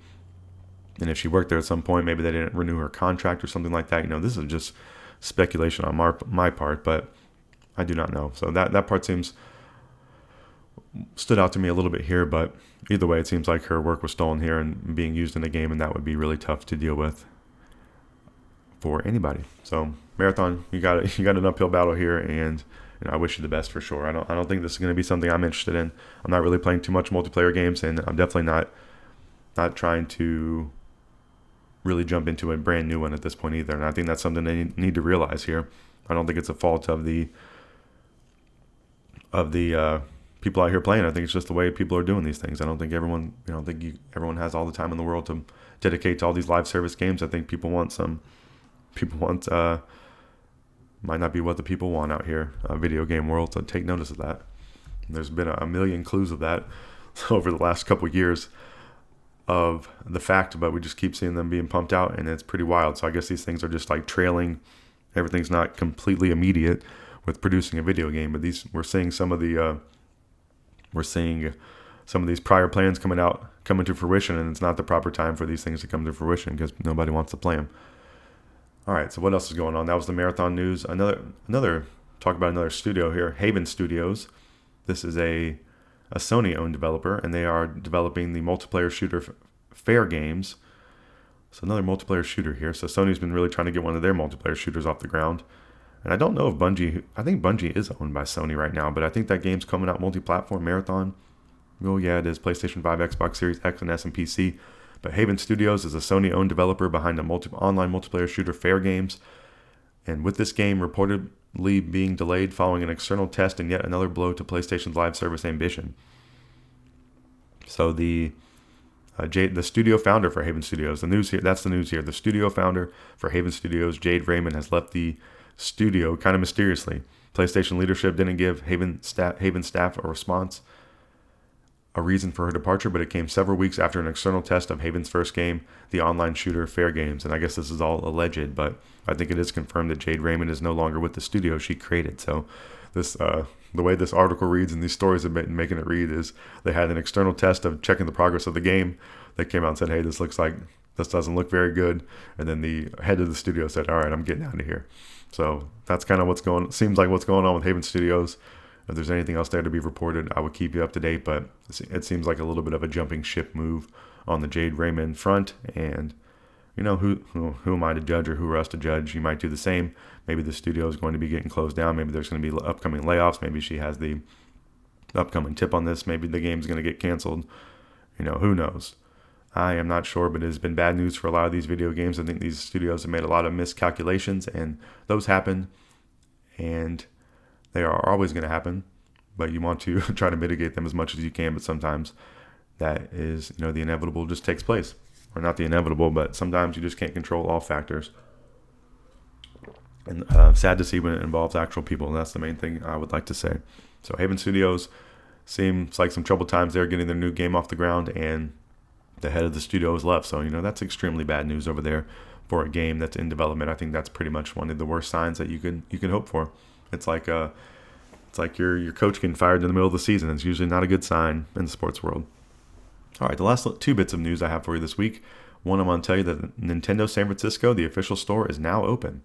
And if she worked there at some point, maybe they didn't renew her contract or something like that. This is just speculation on my part, but I do not know. So that part stood out to me a little bit here, but either way, it seems like her work was stolen here and being used in a game, and that would be really tough to deal with for anybody. So Marathon, you got an uphill battle here, and I wish you the best for sure. I don't think this is going to be something I'm interested in. I'm not really playing too much multiplayer games, and I'm definitely not trying to really jump into a brand new one at this point either. And I think that's something they need to realize here. I don't think it's a fault of the people out here playing. I think it's just the way people are doing these things. I don't think everyone has all the time in the world to dedicate to all these live service games. I think people want might not be what the people want out here, video game world. So take notice of that. And there's been a million clues of that over the last couple of years of the fact, but we just keep seeing them being pumped out, and it's pretty wild. So I guess these things are just like trailing. Everything's not completely immediate with producing a video game, but we're seeing some of these prior plans coming to fruition, and it's not the proper time for these things to come to fruition because nobody wants to play them. All right, so what else is going on? That was the Marathon news. Talk about another studio here, Haven Studios. This is a Sony-owned developer, and they are developing the multiplayer shooter Fair Games. So another multiplayer shooter here. So Sony's been really trying to get one of their multiplayer shooters off the ground. And I don't know if I think Bungie is owned by Sony right now, but I think that game's coming out multi-platform, Marathon. Oh yeah, it is PlayStation 5, Xbox Series X and S, and PC. But Haven Studios is a Sony-owned developer behind the online multiplayer shooter Fair Games. And with this game reportedly being delayed following an external test and yet another blow to PlayStation's live service ambition. So the studio founder for Haven Studios, that's the news here. The studio founder for Haven Studios, Jade Raymond, has left the studio kind of mysteriously. PlayStation leadership didn't give Haven staff a reason for her departure, but it came several weeks after an external test of Haven's first game, the online shooter Fair Games. And I guess this is all alleged, but I think it is confirmed that Jade Raymond is no longer with the studio she created. So this the way this article reads and these stories have been making it read is they had an external test of checking the progress of the game. They came out and said, hey, this doesn't look very good. And then the head of the studio said, all right, I'm getting out of here. So that's kind of seems like what's going on with Haven Studios. If there's anything else there to be reported, I would keep you up to date, but it seems like a little bit of a jumping ship move on the Jade Raymond front. And who am I to judge, or who are us to judge? You might do the same. Maybe the studio is going to be getting closed down. Maybe there's going to be upcoming layoffs. Maybe she has the upcoming tip on this. Maybe the game's going to get canceled. Who knows? I am not sure, but it has been bad news for a lot of these video games. I think these studios have made a lot of miscalculations, and those happen, and they are always going to happen, but you want to try to mitigate them as much as you can. But sometimes that is, the inevitable just takes place. Or not the inevitable, but sometimes you just can't control all factors. And sad to see when it involves actual people, and that's the main thing I would like to say. So Haven Studios seems like some troubled times there getting their new game off the ground, and the head of the studio is left. So, that's extremely bad news over there for a game that's in development. I think that's pretty much one of the worst signs that you can hope for. It's like your coach getting fired in the middle of the season. It's usually not a good sign in the sports world. All right, the last two bits of news I have for you this week. One, I'm going to tell you that Nintendo San Francisco, the official store, is now open.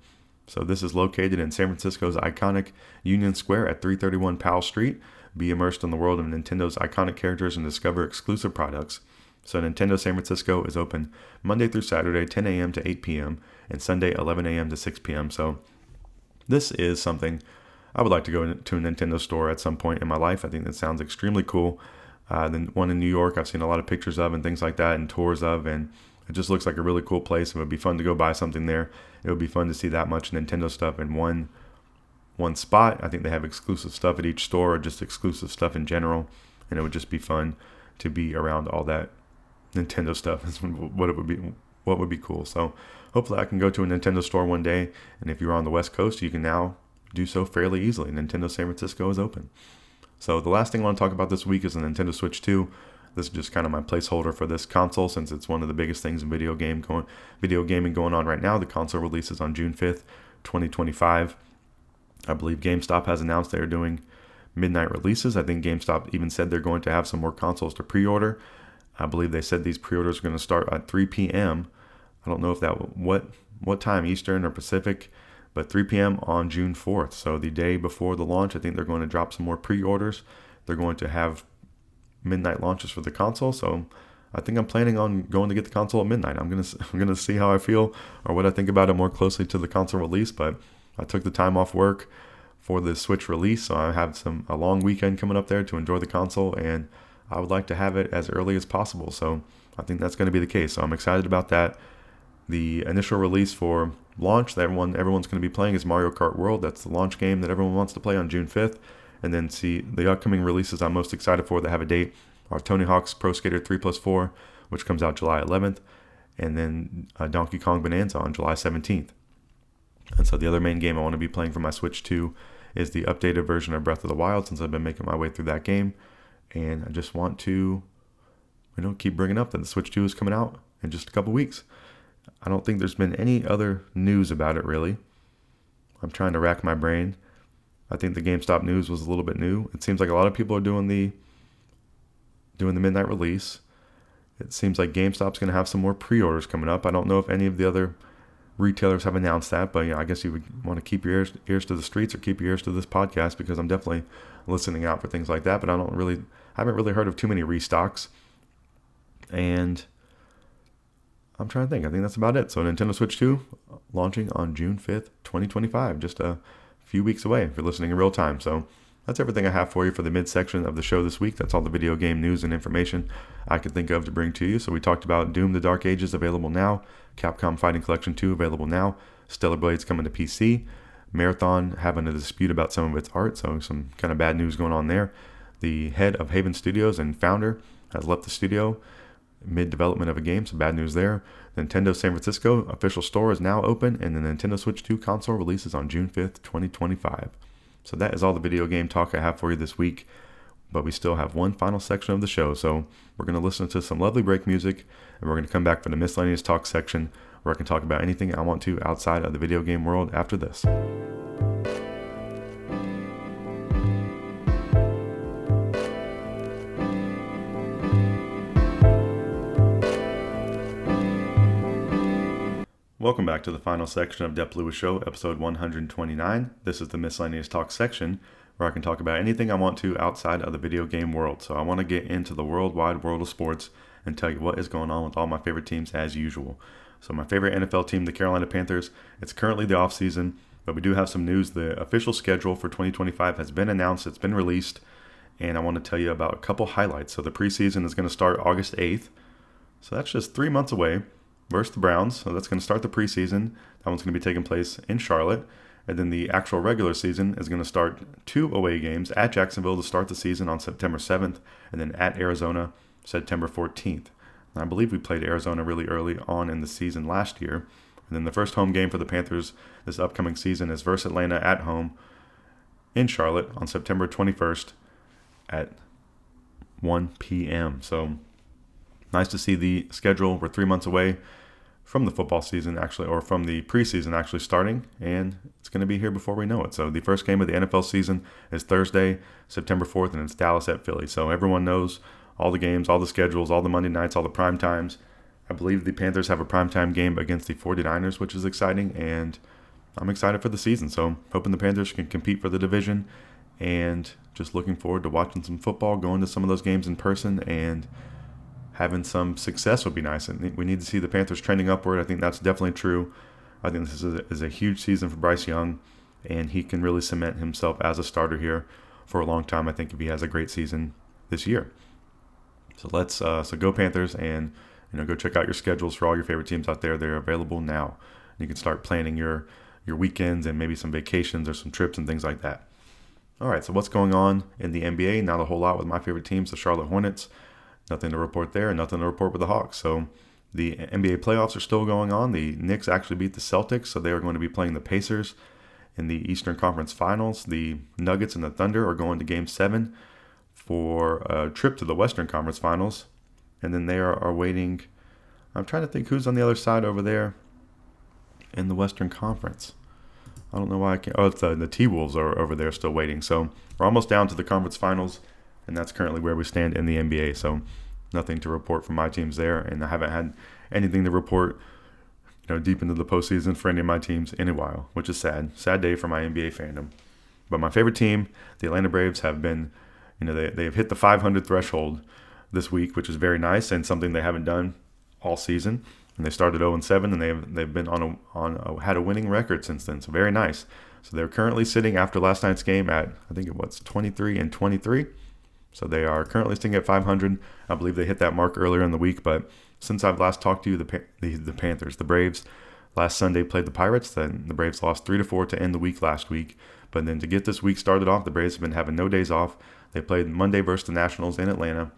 So this is located in San Francisco's iconic Union Square at 331 Powell Street. Be immersed in the world of Nintendo's iconic characters and discover exclusive products. So Nintendo San Francisco is open Monday through Saturday, 10 a.m. to 8 p.m., and Sunday, 11 a.m. to 6 p.m. So this is something I would like to go to a Nintendo store at some point in my life. I think that sounds extremely cool. The one in New York, I've seen a lot of pictures of and things like that and tours of, and it just looks like a really cool place. It would be fun to go buy something there. It would be fun to see that much Nintendo stuff in one spot. I think they have exclusive stuff at each store, or just exclusive stuff in general, and it would just be fun to be around all that Nintendo stuff. Is what would be cool. So hopefully I can go to a Nintendo store one day, and if you're on the West Coast, you can now do so fairly easily. Nintendo San Francisco is open. So the last thing I want to talk about this week is the Nintendo Switch 2. This is just kind of my placeholder for this console, since it's one of the biggest things in video gaming going on right now. The console releases on June 5th, 2025. I believe GameStop has announced they're doing midnight releases. I think GameStop even said they're going to have some more consoles to pre-order. I believe they said these pre-orders are going to start at 3 p.m. I don't know if that what time, Eastern or Pacific, but 3 p.m. on June 4th. So the day before the launch, I think they're going to drop some more pre-orders. They're going to have midnight launches for the console. So I think I'm planning on going to get the console at midnight. I'm gonna see how I feel or what I think about it more closely to the console release. But I took the time off work for the Switch release, so I have a long weekend coming up there to enjoy the console, and I would like to have it as early as possible. So I think that's going to be the case. So I'm excited about that. The initial release for launch that everyone's going to be playing is Mario Kart World. That's the launch game that everyone wants to play on June 5th. And then the upcoming releases I'm most excited for that have a date are Tony Hawk's Pro Skater 3+4, which comes out July 11th, and then Donkey Kong Bonanza on July 17th. And so the other main game I want to be playing for my Switch 2 is the updated version of Breath of the Wild, since I've been making my way through that game. And I just want to keep bringing up that the Switch 2 is coming out in just a couple weeks. I don't think there's been any other news about it, really. I'm trying to rack my brain. I think the GameStop news was a little bit new. It seems like a lot of people are doing the midnight release. It seems like GameStop's going to have some more pre-orders coming up. I don't know if any of the other retailers have announced that, but I guess you would want to keep your ears to the streets or keep your ears to this podcast, because I'm definitely listening out for things like that. But I haven't really heard of too many restocks. And I'm trying to think. I think that's about it. So Nintendo Switch 2 launching on June 5th, 2025. Just a few weeks away if you're listening in real time. So that's everything I have for you for the midsection of the show this week. That's all the video game news and information I could think of to bring to you. So we talked about Doom: The Dark Ages available now, Capcom Fighting Collection 2 available now, Stellar Blades coming to PC, Marathon having a dispute about some of its art, so some kind of bad news going on there. The head of Haven Studios and founder has left the studio mid-development of a game, so bad news there. Nintendo San Francisco official store is now open, and the Nintendo Switch 2 console releases on June 5th, 2025. So that is all the video game talk I have for you this week, but we still have one final section of the show. So we're going to listen to some lovely break music, and we're going to come back for the Miscellaneous Talk section, where I can talk about anything I want to outside of the video game world after this. Welcome back to the final section of Dep Lewis Show, episode 129. This is the Miscellaneous Talk section, where I can talk about anything I want to outside of the video game world. So I want to get into the worldwide world of sports and tell you what is going on with all my favorite teams as usual. So my favorite NFL team, the Carolina Panthers, it's currently the offseason, but we do have some news. The official schedule for 2025 has been announced, it's been released, and I want to tell you about a couple highlights. So the preseason is going to start August 8th, so that's just 3 months away, versus the Browns. So that's going to start the preseason. That one's going to be taking place in Charlotte. And then the actual regular season is going to start 2 away games at Jacksonville to start the season on September 7th, and then at Arizona, September 14th. And I believe we played Arizona really early on in the season last year. And then the first home game for the Panthers this upcoming season is versus Atlanta at home in Charlotte on September 21st at 1 p.m. So nice to see the schedule. We're 3 months away from the football season actually, or from the preseason actually starting, and it's going to be here before we know it. So the first game of the NFL season is Thursday, September 4th, and it's Dallas at Philly. So everyone knows all the games, all the schedules, all the Monday nights, all the prime times. I believe the Panthers have a primetime game against the 49ers, which is exciting, and I'm excited for the season. So hoping the Panthers can compete for the division, and just looking forward to watching some football, going to some of those games in person, and having some success would be nice. And we need to see the Panthers trending upward. I think that's definitely true. I think this is a huge season for Bryce Young, and he can really cement himself as a starter here for a long time, I think, if he has a great season this year. So let's go Panthers, and go check out your schedules for all your favorite teams out there. They're available now. You can start planning your weekends and maybe some vacations or some trips and things like that. All right, so what's going on in the NBA? Not a whole lot with my favorite teams, the Charlotte Hornets. Nothing to report there, and nothing to report with the Hawks. So the NBA playoffs are still going on. The Knicks actually beat the Celtics, so they are going to be playing the Pacers in the Eastern Conference Finals. The Nuggets and the Thunder are going to Game 7 for a trip to the Western Conference Finals. And then they are waiting. I'm trying to think who's on the other side over there in the Western Conference. I don't know why I can't. Oh, it's the T-Wolves are over there still waiting. So we're almost down to the conference finals, and that's currently where we stand in the NBA. So nothing to report from my teams there, and I haven't had anything to report deep into the postseason for any of my teams in a while, which is sad. Sad day for my NBA fandom. But my favorite team, the Atlanta Braves, have been, they've hit the 500 threshold this week, which is very nice and something they haven't done all season. And they started 0-7, and they've been had a winning record since then. So very nice. So they're currently sitting after last night's game at, I think it was 23-23. So they are currently sitting at 500. I believe they hit that mark earlier in the week. But since I've last talked to you, the Panthers, the Braves, last Sunday played the Pirates. Then the Braves lost 3-4 to end the week last week. But then to get this week started off, the Braves have been having no days off. They played Monday versus the Nationals in Atlanta.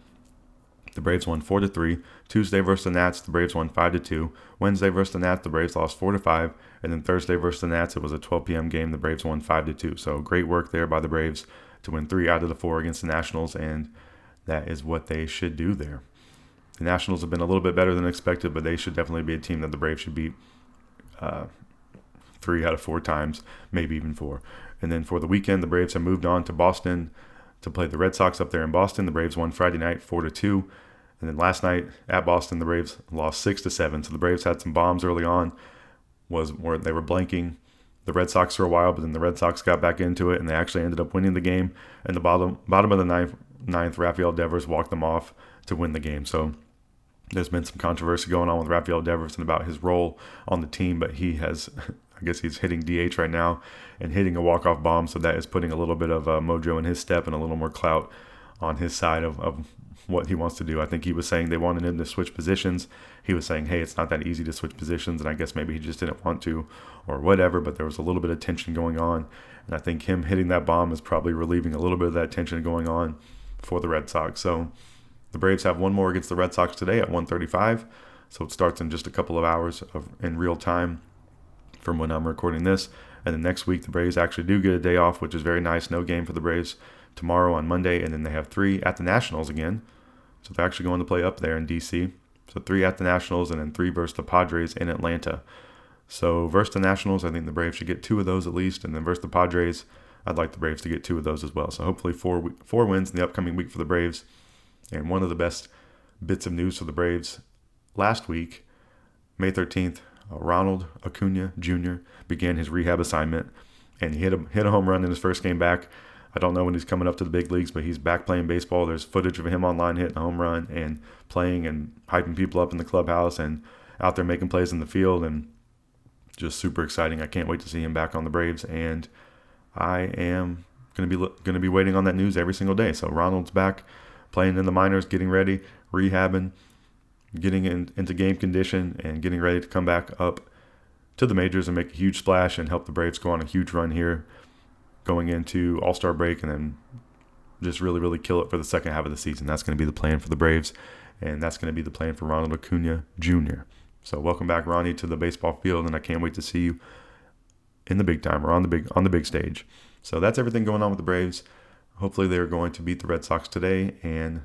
The Braves won 4-3. Tuesday versus the Nats, the Braves won 5-2. Wednesday versus the Nats, the Braves lost 4-5. And then Thursday versus the Nats, it was a 12 p.m. game. The Braves won 5-2. So great work there by the Braves to win 3 out of the 4 against the Nationals, and that is what they should do there. The Nationals have been a little bit better than expected, but they should definitely be a team that the Braves should beat 3 out of 4 times, maybe even 4. And then for the weekend, the Braves have moved on to Boston to play the Red Sox up there in Boston. The Braves won Friday night 4-2. And then last night at Boston, the Braves lost 6-7. So the Braves had some bombs early on, where they were blanking the Red Sox for a while, but then the Red Sox got back into it, and they actually ended up winning the game. And the bottom of the ninth, Rafael Devers walked them off to win the game. So there's been some controversy going on with Rafael Devers and about his role on the team, but he has, I guess he's hitting DH right now and hitting a walk-off bomb, so that is putting a little bit of mojo in his step and a little more clout on his side of what he wants to do. I think he was saying they wanted him to switch positions. He was saying, hey, it's not that easy to switch positions, and I guess maybe he just didn't want to or whatever, but there was a little bit of tension going on, and I think him hitting that bomb is probably relieving a little bit of that tension going on for the Red Sox. So the Braves have one more against the Red Sox today at 1:35, so it starts in just a couple of hours in real time from when I'm recording this. And then next week, the Braves actually do get a day off, which is very nice. No game for the Braves tomorrow on Monday, and then they have 3 at the Nationals again. So they're actually going to play up there in D.C. So 3 at the Nationals, and then 3 versus the Padres in Atlanta. So versus the Nationals, I think the Braves should get 2 of those at least. And then versus the Padres, I'd like the Braves to get 2 of those as well. So hopefully 4 wins in the upcoming week for the Braves. And one of the best bits of news for the Braves last week, May 13th, Ronald Acuna Jr. began his rehab assignment, and he hit a home run in his first game back. I don't know when he's coming up to the big leagues, but he's back playing baseball. There's footage of him online hitting a home run and playing and hyping people up in the clubhouse and out there making plays in the field, and just super exciting. I can't wait to see him back on the Braves, and I am going to be waiting on that news every single day. So Ronald's back playing in the minors, getting ready, rehabbing, getting into game condition, and getting ready to come back up to the majors and make a huge splash and help the Braves go on a huge run here going into All-Star break, and then just really, really kill it for the second half of the season. That's going to be the plan for the Braves, and that's going to be the plan for Ronald Acuna Jr. So welcome back, Ronnie, to the baseball field, and I can't wait to see you in the big time or on the big stage. So that's everything going on with the Braves. Hopefully they're going to beat the Red Sox today. And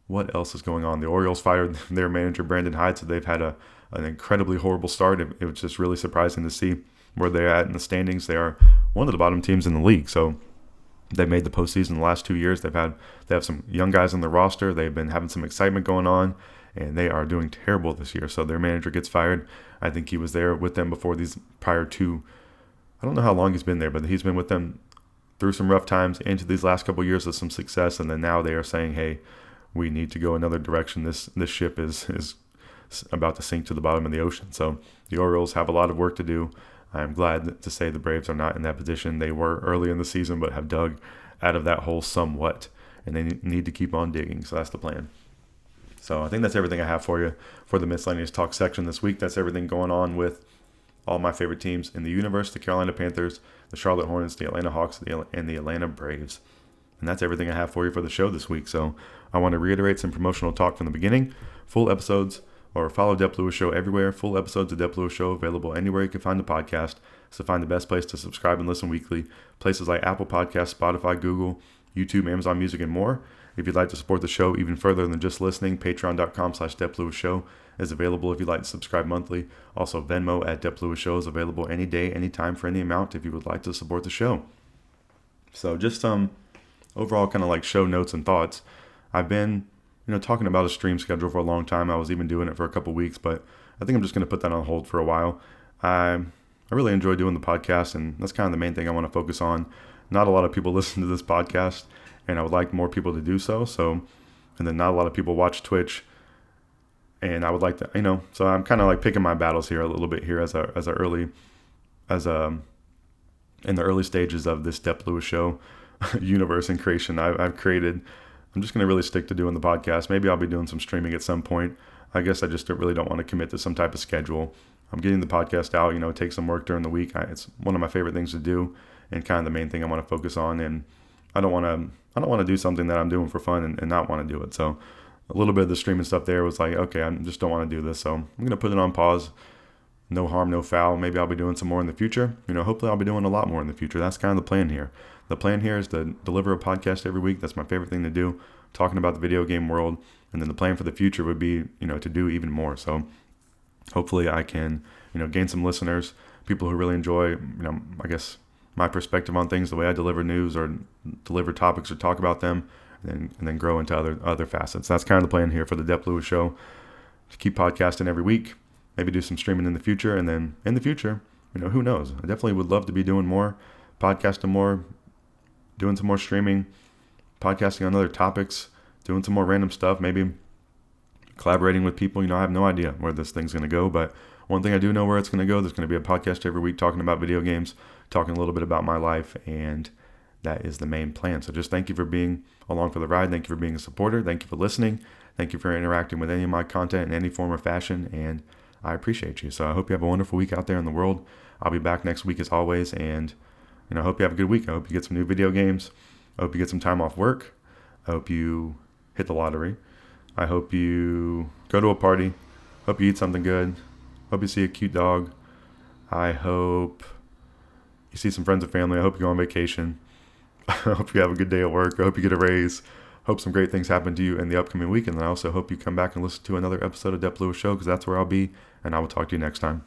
what else is going on? The Orioles fired their manager, Brandon Hyde, so they've had an incredibly horrible start. It was just really surprising to see where they're at in the standings. They are one of the bottom teams in the league. So they made the postseason the last 2 years. They have some young guys on the roster. They've been having some excitement going on, and they are doing terrible this year. So their manager gets fired. I think he was there with them before these prior to, I don't know how long he's been there, but he's been with them through some rough times into these last couple of years of some success. And then now they are saying, hey, we need to go another direction. This ship is about to sink to the bottom of the ocean. So the Orioles have a lot of work to do. I'm glad to say the Braves are not in that position. They were early in the season, but have dug out of that hole somewhat, and they need to keep on digging. So that's the plan. So I think that's everything I have for you for the Miscellaneous Talk section this week. That's everything going on with all my favorite teams in the universe: the Carolina Panthers, the Charlotte Hornets, the Atlanta Hawks, and the Atlanta Braves. And that's everything I have for you for the show this week. So I want to reiterate some promotional talk from the beginning. Full episodes, or follow Dep Lewis Show everywhere. Full episodes of Dep Lewis Show available anywhere you can find the podcast. So find the best place to subscribe and listen weekly. Places like Apple Podcasts, Spotify, Google, YouTube, Amazon Music, and more. If you'd like to support the show even further than just listening, patreon.com/Dep Lewis Show is available if you'd like to subscribe monthly. Also, Venmo at Dep Lewis Show is available any day, anytime, for any amount if you would like to support the show. So just some overall kind of like show notes and thoughts. I've been talking about a stream schedule for a long time. I was even doing it for a couple weeks, but I think I'm just going to put that on hold for a while. I really enjoy doing the podcast, and that's kind of the main thing I want to focus on. Not a lot of people listen to this podcast, and I would like more people to do so. And then not a lot of people watch Twitch, and I would like to, so I'm kind of like picking my battles here a little bit here in the early stages of this Dep Lewis Show universe and creation I've created. I'm just going to really stick to doing the podcast. Maybe I'll be doing some streaming at some point. I guess I just really don't want to commit to some type of schedule. I'm getting the podcast out, it takes some work during the week. It's one of my favorite things to do, and kind of the main thing I want to focus on. And I don't want to do something that I'm doing for fun and not want to do it. So a little bit of the streaming stuff there was like, okay, I just don't want to do this. So I'm going to put it on pause. No harm, no foul. Maybe I'll be doing some more in the future. Hopefully I'll be doing a lot more in the future. That's kind of the plan here. The plan here is to deliver a podcast every week. That's my favorite thing to do, talking about the video game world. And then the plan for the future would be, to do even more. So hopefully I can, gain some listeners, people who really enjoy, I guess my perspective on things, the way I deliver news or deliver topics or talk about them, and then grow into other facets. That's kind of the plan here for the Dep Lewis Show, to keep podcasting every week, maybe do some streaming in the future. And then in the future, who knows? I definitely would love to be doing more, podcasting more, doing some more streaming, podcasting on other topics, doing some more random stuff, maybe collaborating with people. I have no idea where this thing's going to go, but one thing I do know where it's going to go, there's going to be a podcast every week talking about video games, talking a little bit about my life, and that is the main plan. So just thank you for being along for the ride. Thank you for being a supporter. Thank you for listening. Thank you for interacting with any of my content in any form or fashion, and I appreciate you. So I hope you have a wonderful week out there in the world. I'll be back next week as always, and I hope you have a good week. I hope you get some new video games. I hope you get some time off work. I hope you hit the lottery. I hope you go to a party. Hope you eat something good. Hope you see a cute dog. I hope you see some friends and family. I hope you go on vacation. I hope you have a good day at work. I hope you get a raise. Hope some great things happen to you in the upcoming week. And I also hope you come back and listen to another episode of Dep Lewis Show, because that's where I'll be. And I will talk to you next time.